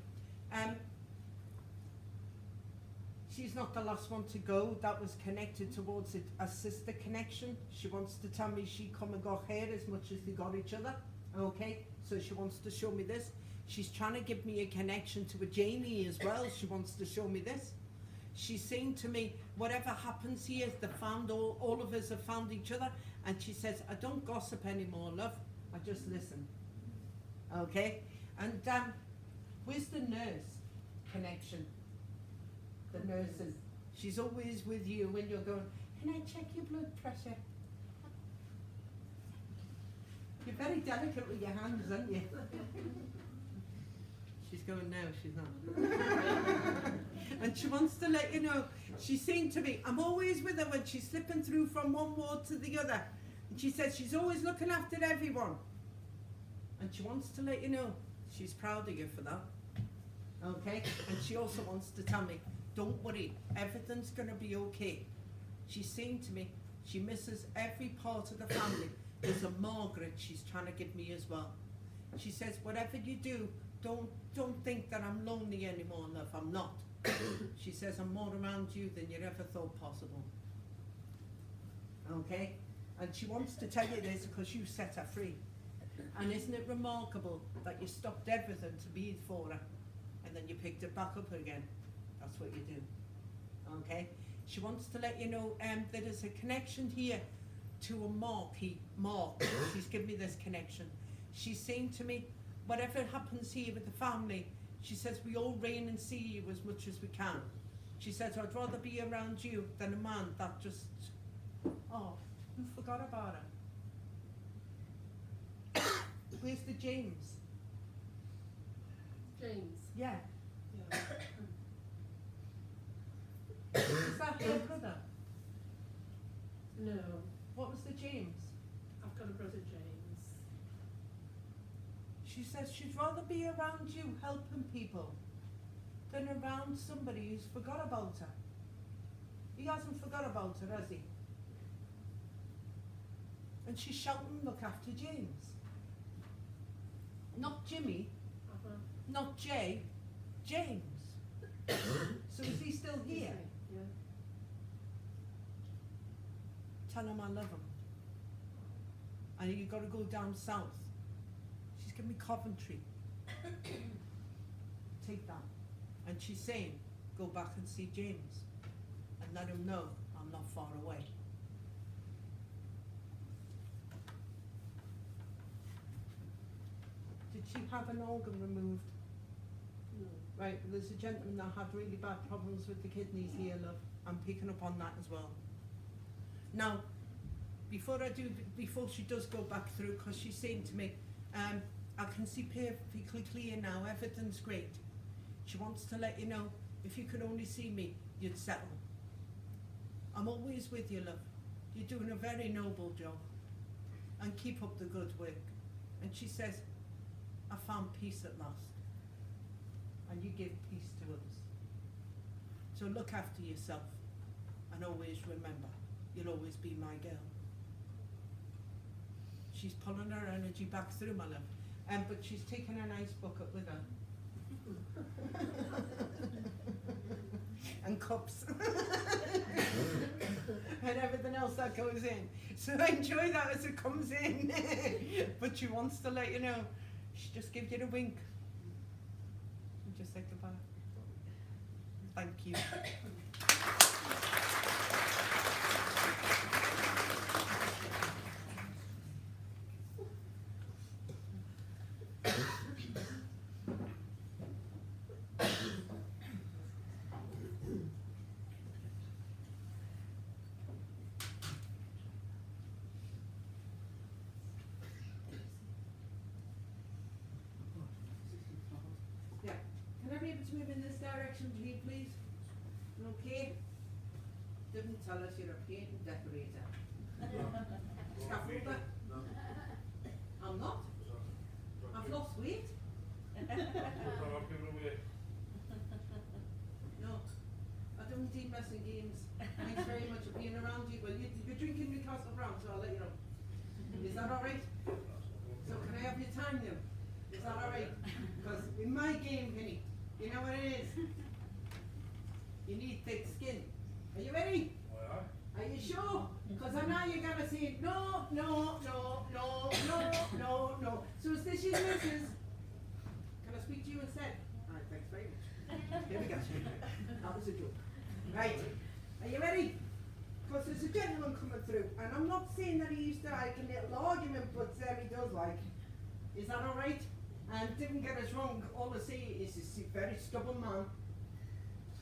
She's not the last one to go. That was connected towards a sister connection. She wants to tell me she come and got her as much as they got each other. Okay, so she wants to show me this. She's trying to give me a connection to a Janie as well. She wants to show me this. She's saying to me, whatever happens here, all of us have found each other. And she says, I don't gossip anymore, love. I just listen. Okay, and where's the nurse connection? The nurses. She's always with you when you're going, can I check your blood pressure? You're very delicate with your hands, aren't you? She's going now, she's not. And she wants to let you know, she's saying to me, I'm always with her when she's slipping through from one ward to the other. And she says she's always looking after everyone. And she wants to let you know, she's proud of you for that. Okay? And she also wants to tell me, don't worry, everything's going to be okay. She's saying to me, she misses every part of the family. There's a Margaret she's trying to give me as well. She says, whatever you do, don't think that I'm lonely anymore, love. I'm not. She says, I'm more around you than you ever thought possible. Okay? And she wants to tell you this because you set her free. And isn't it remarkable that you stopped everything to be for her and then you picked it back up again? That's what you do. Okay? She wants to let you know that there's a connection here to a Mark. She's given me this connection. She's saying to me, whatever happens here with the family, she says, we all reign and see you as much as we can. She says, I'd rather be around you than a man that just, oh, who forgot about her? Where's the James? James. Yeah. Yeah. Is that her brother? No, What was the James? I've got a brother James. She says she'd rather be around you helping people than around somebody who's forgot about her. He hasn't forgot about her, has he? And she's shouting, look after James. Not Jimmy, Uh-huh. not Jay, James. So is he still here? Yeah. Tell him I love him. And you got to go down south. She's giving me Coventry. Take that. And she's saying, go back and see James and let him know I'm not far away. Did she have an organ removed? No. Right, there's a gentleman that had really bad problems with the kidneys here, love. I'm picking up on that as well. Now, before she does go back through, because she's saying to me, I can see perfectly clear now, everything's great. She wants to let you know, if you could only see me, you'd settle. I'm always with you, love. You're doing a very noble job. And keep up the good work. And she says, I found peace at last. And you give peace to others. So look after yourself. And always remember, you'll always be my girl. She's pulling her energy back through, my love. But she's taken a nice bucket with her. And cups. And everything else that goes in. So enjoy that as it comes in. But she wants to let you know. She just gives you a wink. And just say goodbye. Thank you. Yeah. Can I be able to move in this direction, please? Okay. Didn't tell us you're a paint and decorator. Scaffolder. No. I'm not. I've lost weight. No. I don't eat messing games. Thanks very much for being around you. Well, you're drinking Newcastle Brown, so I'll let you know. Is that alright? So can I have your time now? Is that alright? Because in my game, Penny, you know what it is? You need thick skin. Are you ready? Are you sure? Because I know you're gonna say no, no, no, no, no, no, no. So is this your missus? Can I speak to you instead? Alright, thanks very much. Here we go. That was a joke. Right. Are you ready? Because there's a gentleman coming through, and I'm not saying that he used to like a little argument, but he does like. Is that alright? And didn't get us wrong, all I say is he's a very stubborn man.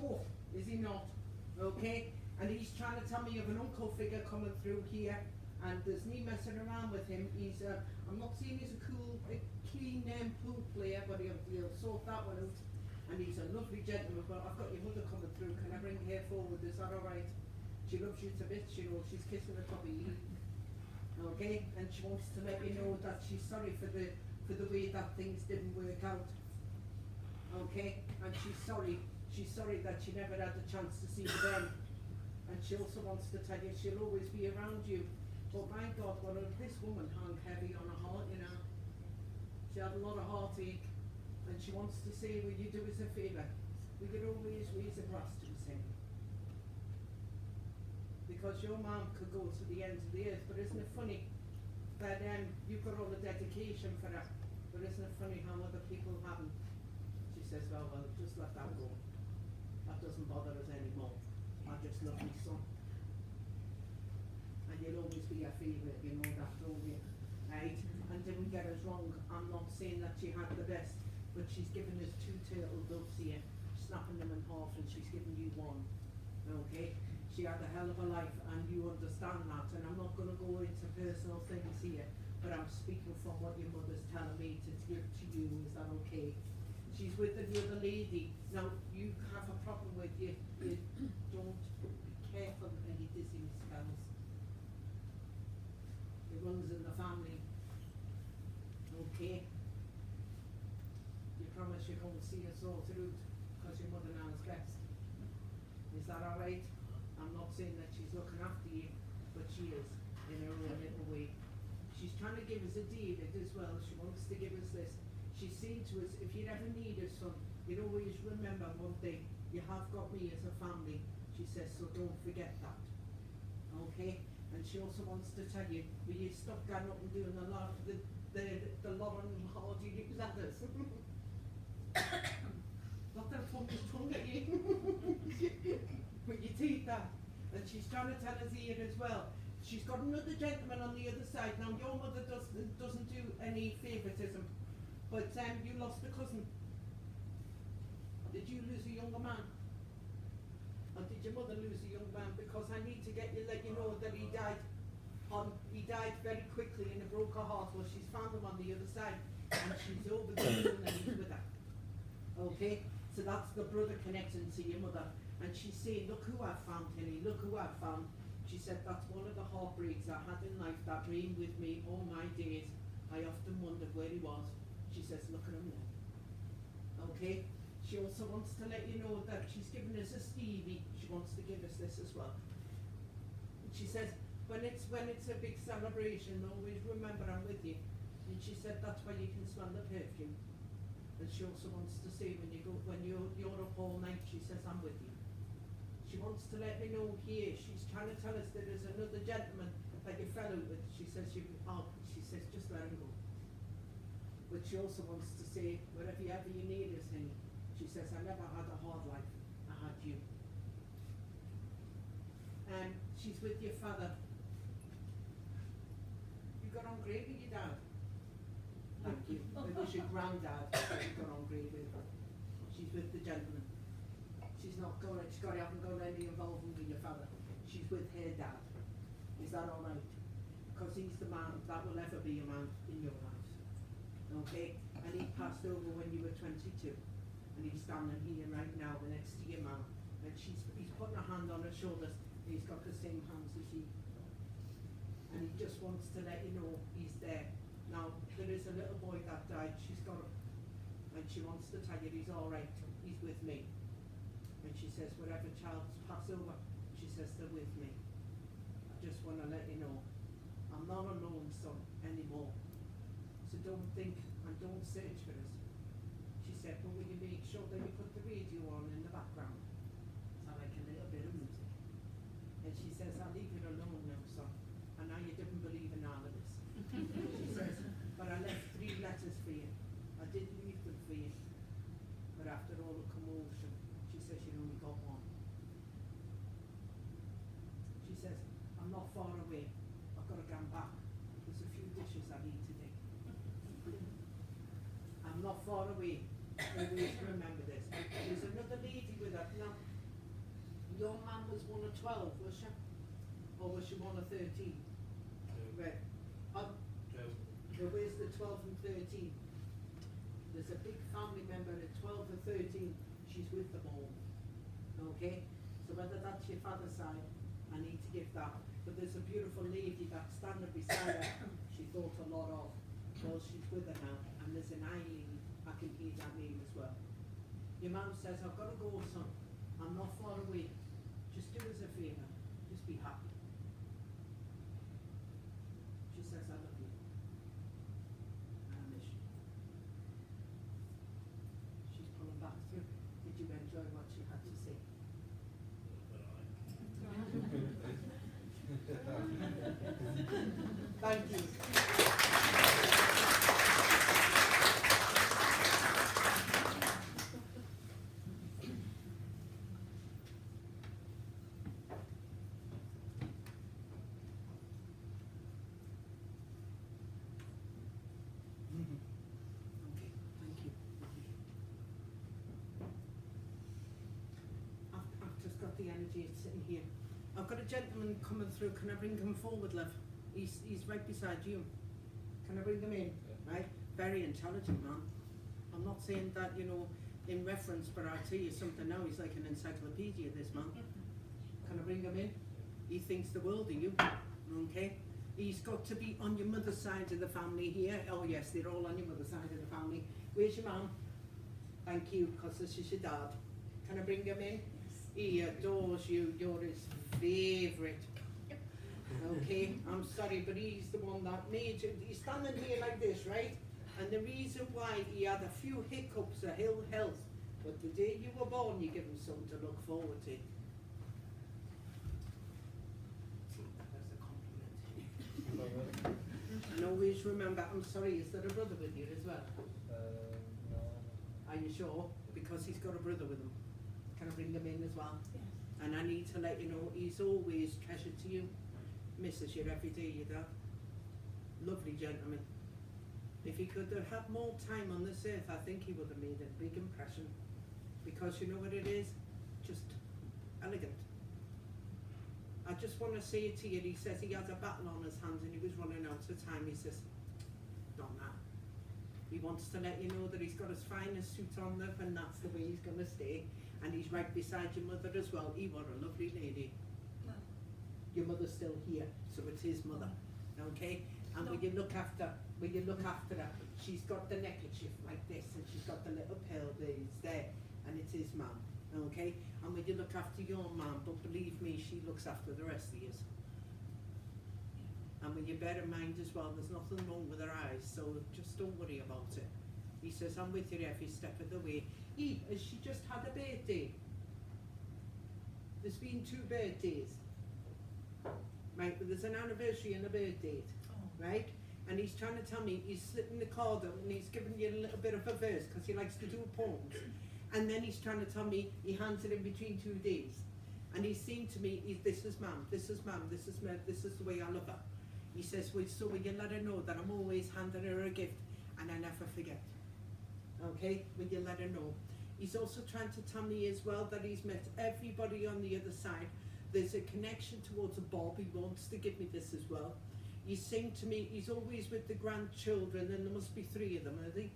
Oh, is he not? Okay? And he's trying to tell me of an uncle figure coming through here, and there's me messing around with him. He's I'm not saying he's a cool, clean pool player, but he'll sort that one out. And he's a lovely gentleman. But I've got your mother coming through. Can I bring her forward? Is that all right? She loves you to bits, you know. She's kissing the top of you. Okay, and she wants to let you know that she's sorry for the way that things didn't work out. Okay, and she's sorry that she never had a chance to see you then. And she also wants to tell you she'll always be around you. But my God, what this woman hung heavy on her heart, you know. She had a lot of heartache, and she wants to say, will you do us a favour? We could always raise a glass to us, Henry. Because your mum could go to the ends of the earth, but isn't it funny that you've got all the dedication for her, but isn't it funny how other people haven't? She says, well, just let that go. That doesn't bother us anymore. I just love my son. And you'll always be a favourite, you know that, don't you? Right? And didn't get us wrong, I'm not saying that she had the best, but she's given us 2 turtle doves here, snapping them in half, and she's given you 1. Okay? She had a hell of a life, and you understand that, and I'm not going to go into personal things here, but I'm speaking from what your mother's telling me to give to you. Is that okay? She's with the other lady. Now, you have a problem with you don't be careful of any dizziness spells. It runs in the family. Okay? You promise you're going to see us all through, because your mother now is guest. Is that alright? I'm not saying that she's looking after you, but she is, in her own little way. She's trying to give us a David as well. She wants to give us this. She's saying to us, if you ever need us, son, you'd always remember one thing, you have got me as a family. She says, so don't forget that. Okay? And she also wants to tell you, will you stop going up and doing the Lauren Hardy news at us? Not that I'm his tongue at you. But you take that. And she's trying to tell us here as well. She's got another gentleman on the other side. Now your mother doesn't do any favouritism. But you lost a cousin. Did you lose a younger man? Or did your mother lose a young man? Because I need to let you know that he died very quickly, and it broke her heart. Well, she's found him on the other side, and she's over there and he's with her. Okay? So that's the brother connecting to your mother. And she's saying, look who I've found, Henry, look who I've found. She said, that's one of the heartbreaks I had in life that reigned with me all my days. I often wondered where he was. She says, look at him now. Okay? She also wants to let you know that she's given us a Stevie. She wants to give us this as well. She says, when it's a big celebration, always remember I'm with you. And she said, that's why you can smell the perfume. And she also wants to say, when you're up all night, she says, I'm with you. She wants to let me know here, she's trying to tell us that there's another gentleman that you fell out with. She says, just let him go. But she also wants to say, whatever you need us, honey. She says, I never had a hard life, I had you. And she's with your father. You got on great with your dad. Thank you. It was your granddad you got on great with. She's with the gentleman. She haven't got any involvement with your father. She's with her dad. Is that all right? Because he's the man that will ever be a man in your lives. Okay? And he passed over when you were 22. And he's standing here right now next to your mum. And he's putting a hand on her shoulders. He's got the same hands as you. And he just wants to let you know he's there. Now, there is a little boy that died. She's got him. And she wants to tell you he's all right. He's with me. And she says, whatever child's pass over, she says, they're with me. I just want to let you know, I'm not alone, son, anymore. So don't think and don't search for us. She said, but will you make sure that you put the radio on in the background? So like a little bit of music. And she says, I'll leave it alone now, son. I know you didn't believe in all of this. She says, but I left 3 letters for you. I did leave them for you. But after all the commotion, she says you only got 1. She says, I'm not far away. I've got to go back. There's a few dishes I need to do. I'm not far away. Always remember this. There's another lady with her. Now, your mum was 1 of 12, was she? Or was she 1 of 13? Right. Where's the 12 and 13? There's a big family member at 12 and 13, she's with them all. Okay? So whether that's your father's side, I need to give that. But there's a beautiful lady that's standing beside her, she thought a lot of. Well, she's with her now. And there's an Eileen, I can hear that name as well. Your mum says, I've got to go, son. I'm not far away. Just do us a favour. Just be happy. She says, I love you. And I miss you. She's pulling back through. Did you enjoy what she had to say? Thank you. Okay, thank you. I've just got the energy sitting here. I've got a gentleman coming through. Can I bring him forward, love? He's right beside you. Can I bring him in? Yeah. Right? Very intelligent man. I'm not saying that, you know, in reference, but I'll tell you something now. He's like an encyclopedia, this man. Can I bring him in? He thinks the world of you. Okay? He's got to be on your mother's side of the family here. Oh yes, they're all on your mother's side of the family. Where's your mum? Thank you, because this is your dad. Can I bring him in? He adores you. You're his favourite. Okay, I'm sorry, but he's the one that made you. He's standing here like this, right? And the reason why he had a few hiccups of ill health, but the day you were born, you give him something to look forward to. That's a compliment. And always remember, I'm sorry, is there a brother with you as well? No. Are you sure? Because he's got a brother with him. Can I bring him in as well? Yes. And I need to let you know, he's always treasured to you. Misses you every day, your dad. Lovely gentleman. If he could have had more time on this earth, I think he would have made a big impression. Because you know what it is? Just elegant. I just want to say it to you, he says he has a battle on his hands and he was running out of time. He says, don't that. He wants to let you know that he's got his finest suit on there and that's the way he's going to stay. And he's right beside your mother as well. He was a lovely lady. Your mother's still here, so it's his mother, okay? And when you look after her, she's got the neckerchief like this, and she's got the little pearl beads there, and it's his mum, okay? And when you look after your mum, but believe me, she looks after the rest of you. And when you bear in mind as well, there's nothing wrong with her eyes, so just don't worry about it. He says, I'm with you every step of the way. Has she just had a birthday? There's been 2 birthdays. Right, but there's an anniversary and a birth date, right? And he's trying to tell me, he's slipping the card up and he's giving you a little bit of a verse because he likes to do poems. And then he's trying to tell me he hands it in between 2 days. And he's saying to me, this is mum, this is mum, this is the way I love her. He says, well, so will you let her know that I'm always handing her a gift and I never forget. Okay, will you let her know? He's also trying to tell me as well that he's met everybody on the other side. There's a connection towards a Bob. He wants to give me this as well. He's saying to me, he's always with the grandchildren, and there must be 3 of them, are they?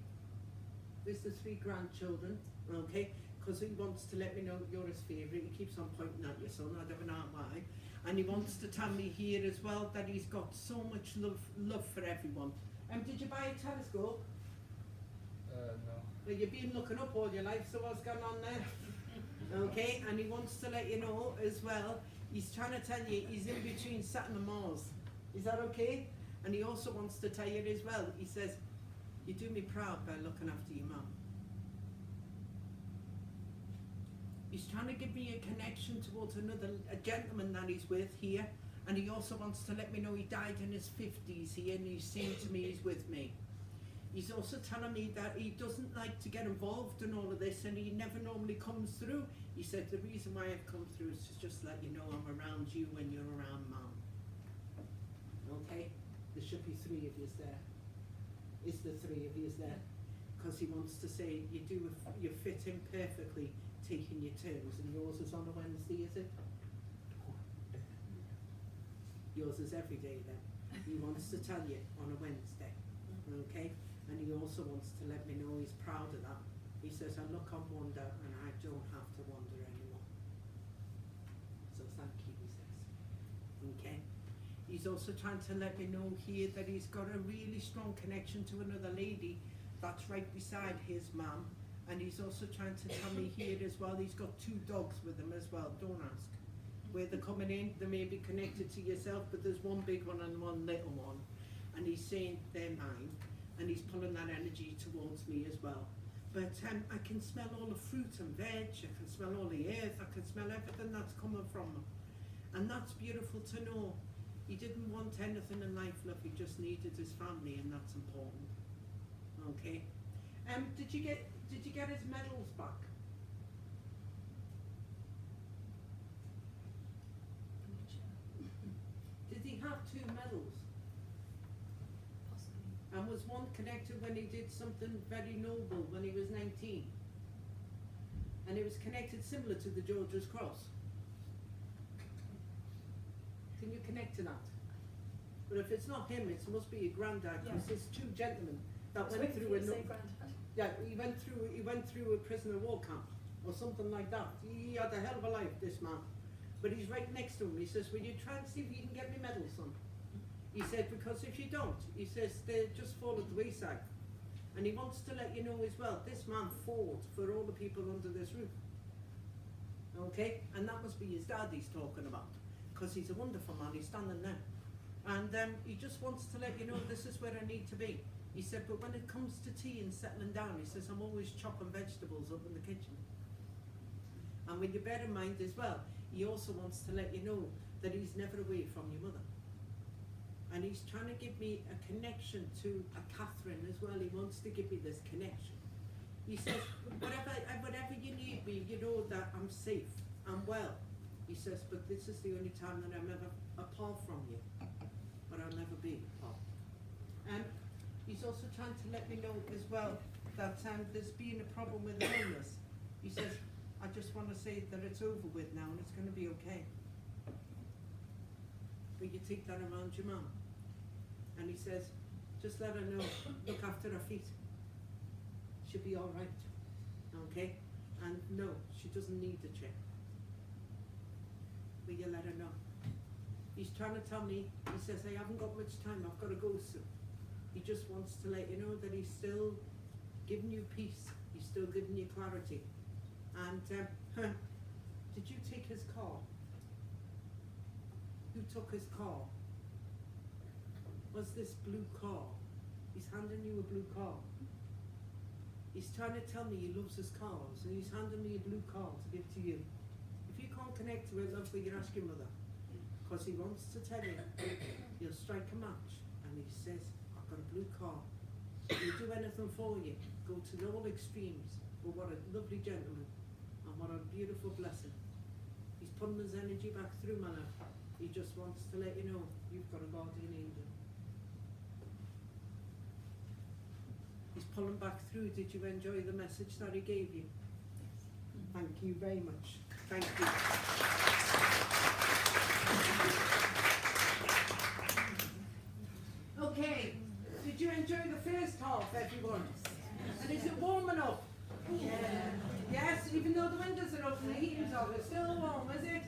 There's the 3 grandchildren, okay? Because he wants to let me know that you're his favourite. He keeps on pointing at your son, I don't know why. And he wants to tell me here as well that he's got so much love for everyone. Did you buy a telescope? No. Well, you've been looking up all your life, so what's going on there? Okay, and he wants to let you know as well, he's trying to tell you he's in between Saturn and Mars. Is that okay? And he also wants to tell you as well, he says, you do me proud by looking after your mum. He's trying to give me a connection towards a gentleman that he's with here, and he also wants to let me know he died in his 50s here, and he's saying to me he's with me. He's also telling me that he doesn't like to get involved in all of this and he never normally comes through. He said the reason why I've come through is to just let you know I'm around you when you're around mum. Okay? There should be 3 of you there. Is the 3 of you there? Because he wants to say you fit in perfectly taking your turns, and yours is on a Wednesday, is it? Yours is every day then. He wants to tell you on a Wednesday, okay? And he also wants to let me know he's proud of that. He says, I look on wonder and I don't have to wonder anymore. So thank you, he says. Okay? He's also trying to let me know here that he's got a really strong connection to another lady that's right beside his mum. And he's also trying to tell me here as well, he's got 2 dogs with him as well, don't ask. Where they're coming in, they may be connected to yourself, but there's one big one and one little one. And he's saying they're mine, and he's pulling that energy towards me as well. But I can smell all the fruit and veg, I can smell all the earth, I can smell everything that's coming from him. And that's beautiful to know. He didn't want anything in life, love, he just needed his family, and that's important. Okay? Did you get his medals back? Did he have 2 medals? Possibly. And was one connected when he did something very noble when he was 19? And it was connected similar to the George's Cross. Can you connect to that? But if it's not him, it must be your granddad, because Yeah. there's 2 gentlemen that I was went waiting through for you a to say granddad. yeah, he went through a prisoner of war camp or something like that. He had a hell of a life, this man. But he's right next to him. He says, will you try and see if you can get me medals, son? He said, because if you don't, he says, they just fall at the wayside. And he wants to let you know as well, this man fought for all the people under this roof. Okay? And that must be his dad he's talking about. Because he's a wonderful man, he's standing there. And he just wants to let you know this is where I need to be. He said, but when it comes to tea and settling down, he says, I'm always chopping vegetables up in the kitchen. And when you bear in mind as well, he also wants to let you know that he's never away from your mother. And he's trying to give me a connection to a Catherine as well. He wants to give me this connection. He says, whatever you need me, you know that I'm safe, I'm well. He says, but this is the only time that I'm ever apart from you. But I'll never be apart. And he's also trying to let me know as well that there's been a problem with the illness. He says, I just want to say that it's over with now and it's going to be okay. Will you take that around your mum? And he says, just let her know, look after her feet. She'll be all right. Okay? And no, she doesn't need the chair. Will you let her know? He's trying to tell me, he says, I haven't got much time, I've got to go soon. He just wants to let you know that he's still giving you peace. He's still giving you clarity. And did you take his car? Who took his car? Was this blue car? He's handing you a blue car. He's trying to tell me he loves his cars, and he's handing me a blue car to give to you. If you can't connect to it, love, will you ask your mother? Because he wants to tell you, he'll strike a match, and he says, I've got a blue car. He'll do anything for you. Go to all extremes. But what a lovely gentleman, and what a beautiful blessing. He's putting his energy back through, man. He just wants to let you know, you've got a guardian angel. He's pulling back through. Did you enjoy the message that he gave you? Thank you very much. Thank you. Okay, did you enjoy the first half, everyone? And is it warm enough? Yeah. Yes, even though the windows are up and the heating's off, it's still warm, is it?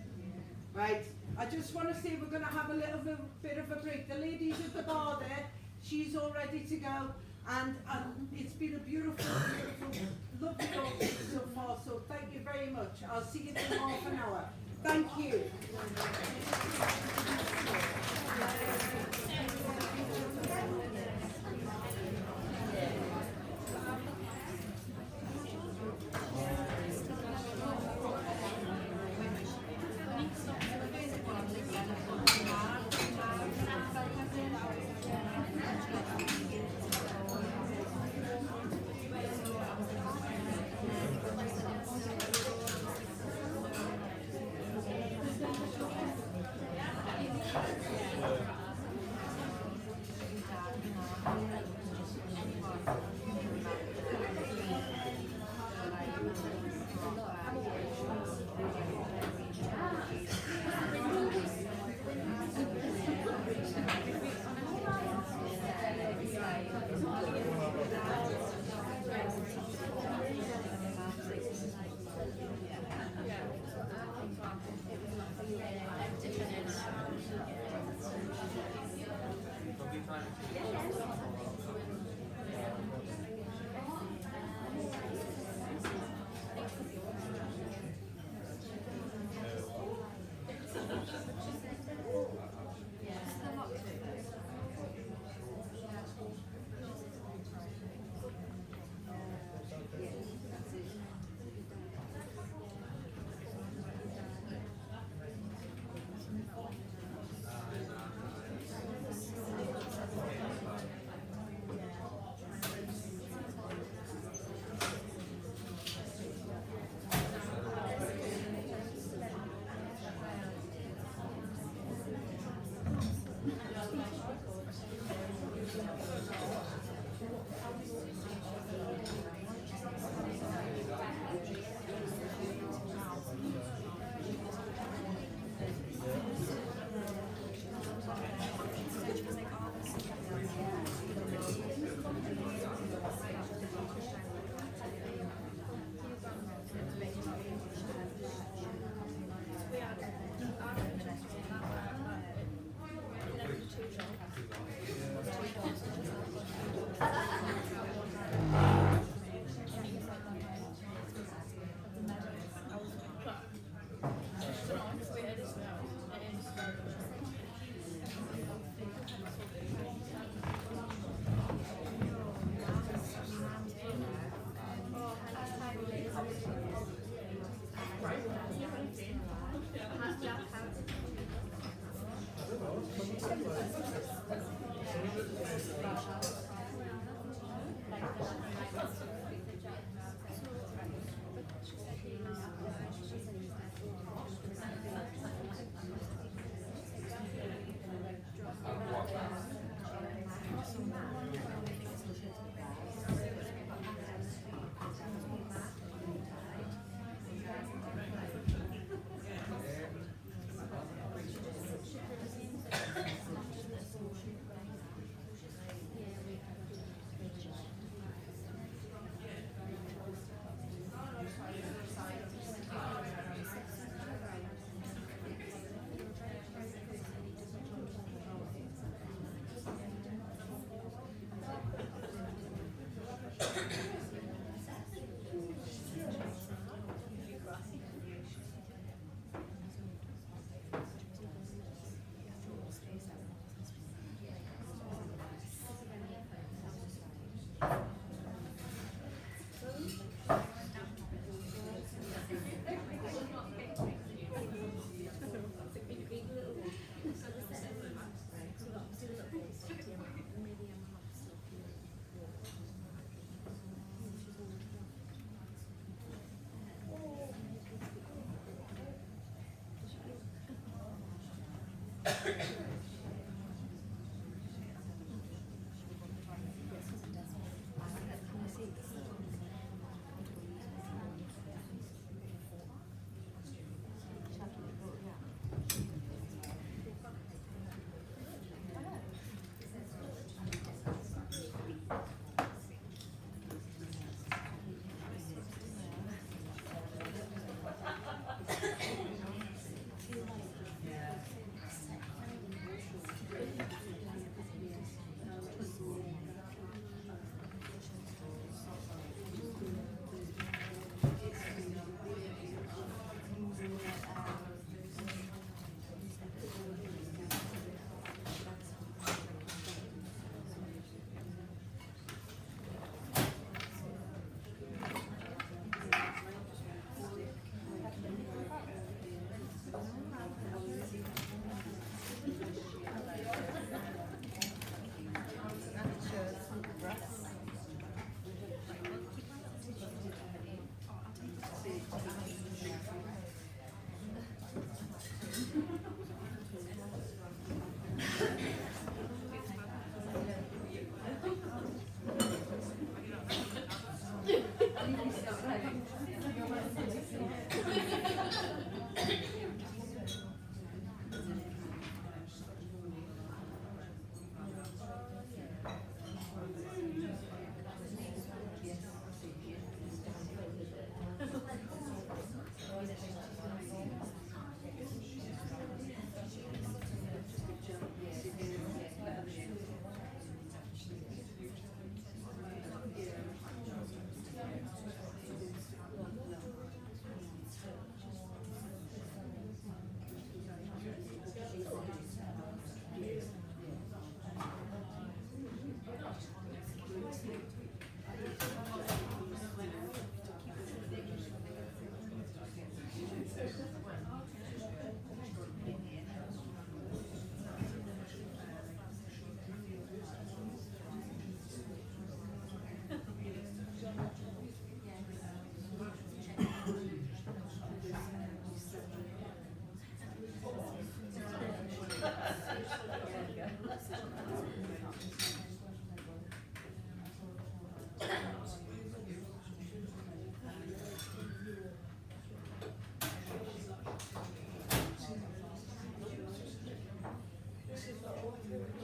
Right, I just want to say we're going to have a little bit of a break. The lady's at the bar there, she's all ready to go. And it's been a beautiful, lovely audience so far, so thank you very much. I'll see you in half an hour. Thank you. Thank you. This is the old one.